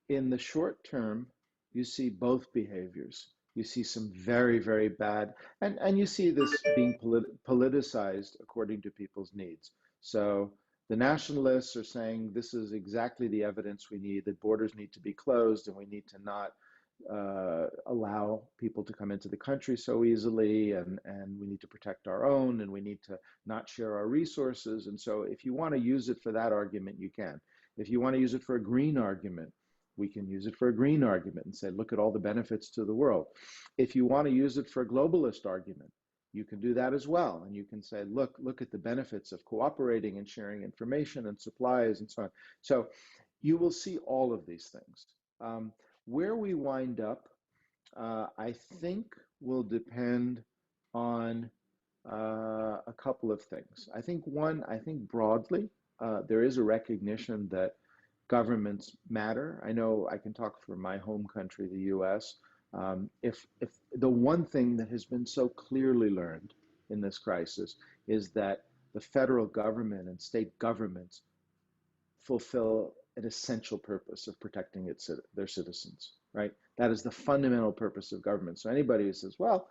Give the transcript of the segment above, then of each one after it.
in the short term, you see both behaviors. You see some very, very bad, and you see this being politicized according to people's needs. So the nationalists are saying this is exactly the evidence we need, that borders need to be closed and we need to not allow people to come into the country so easily, and we need to protect our own, and we need to not share our resources. And so if you want to use it for that argument, you can. If you want to use it for a green argument, we can use it for a green argument and say, look at all the benefits to the world. If you want to use it for a globalist argument, you can do that as well. And you can say, look at the benefits of cooperating and sharing information and supplies and so on. So you will see all of these things. Where we wind up, I think, will depend on a couple of things. I think broadly, there is a recognition that governments matter. I know I can talk for my home country, the US. If the one thing that has been so clearly learned in this crisis is that the federal government and state governments fulfill an essential purpose of protecting their citizens, right? That is the fundamental purpose of government. So anybody who says, well,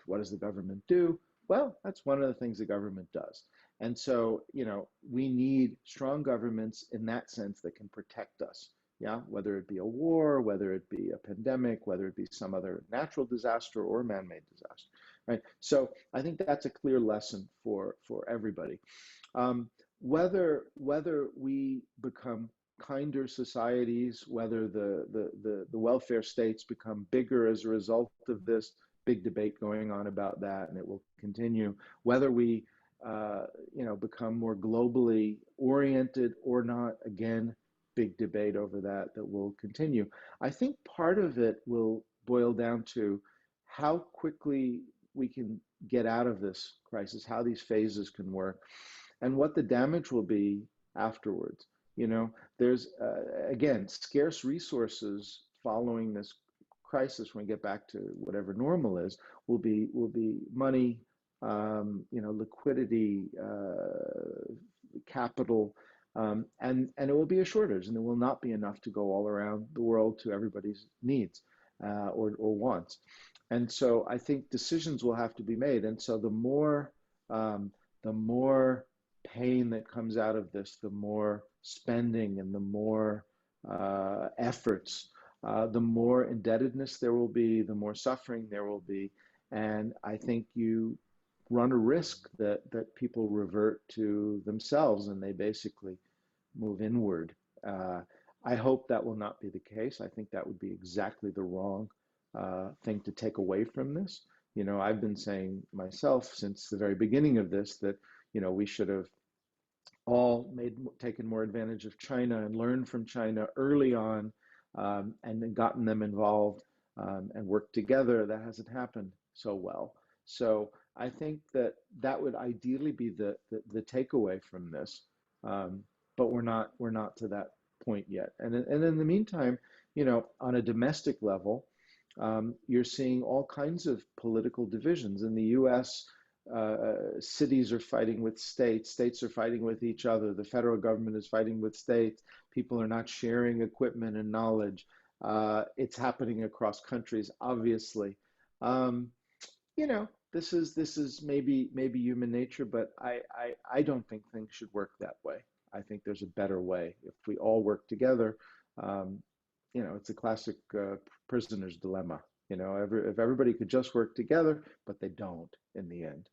what does the government do? Well, that's one of the things the government does. And so, we need strong governments in that sense that can protect us, yeah? Whether it be a war, whether it be a pandemic, whether it be some other natural disaster or man-made disaster, right? So I think that's a clear lesson for everybody. Whether we become kinder societies, whether the welfare states become bigger as a result of this, big debate going on about that, and it will continue. Whether we become more globally oriented or not, again, big debate over that will continue. I think part of it will boil down to how quickly we can get out of this crisis, how these phases can work, and what the damage will be afterwards. There's, again, scarce resources following this crisis when we get back to whatever normal is, will be money, liquidity, capital, and it will be a shortage, and there will not be enough to go all around the world to everybody's needs or wants. And so I think decisions will have to be made. And so the more pain that comes out of this, the more spending and the more efforts, the more indebtedness there will be, the more suffering there will be. And I think you run a risk that people revert to themselves and they basically move inward. I hope that will not be the case. I think that would be exactly the wrong thing to take away from this. I've been saying myself since the very beginning of this that, we should have all taken more advantage of China and learned from China early on, and then gotten them involved and worked together. That hasn't happened so well. So I think that would ideally be the takeaway from this, but we're not to that point yet. And in the meantime, on a domestic level, you're seeing all kinds of political divisions in the U.S. Cities are fighting with states are fighting with each other, the federal government is fighting with states, people are not sharing equipment and knowledge. It's happening across countries, obviously. This is maybe human nature, but I don't think things should work that way. I think there's a better way. If we all work together, it's a classic prisoner's dilemma. If everybody could just work together, but they don't in the end.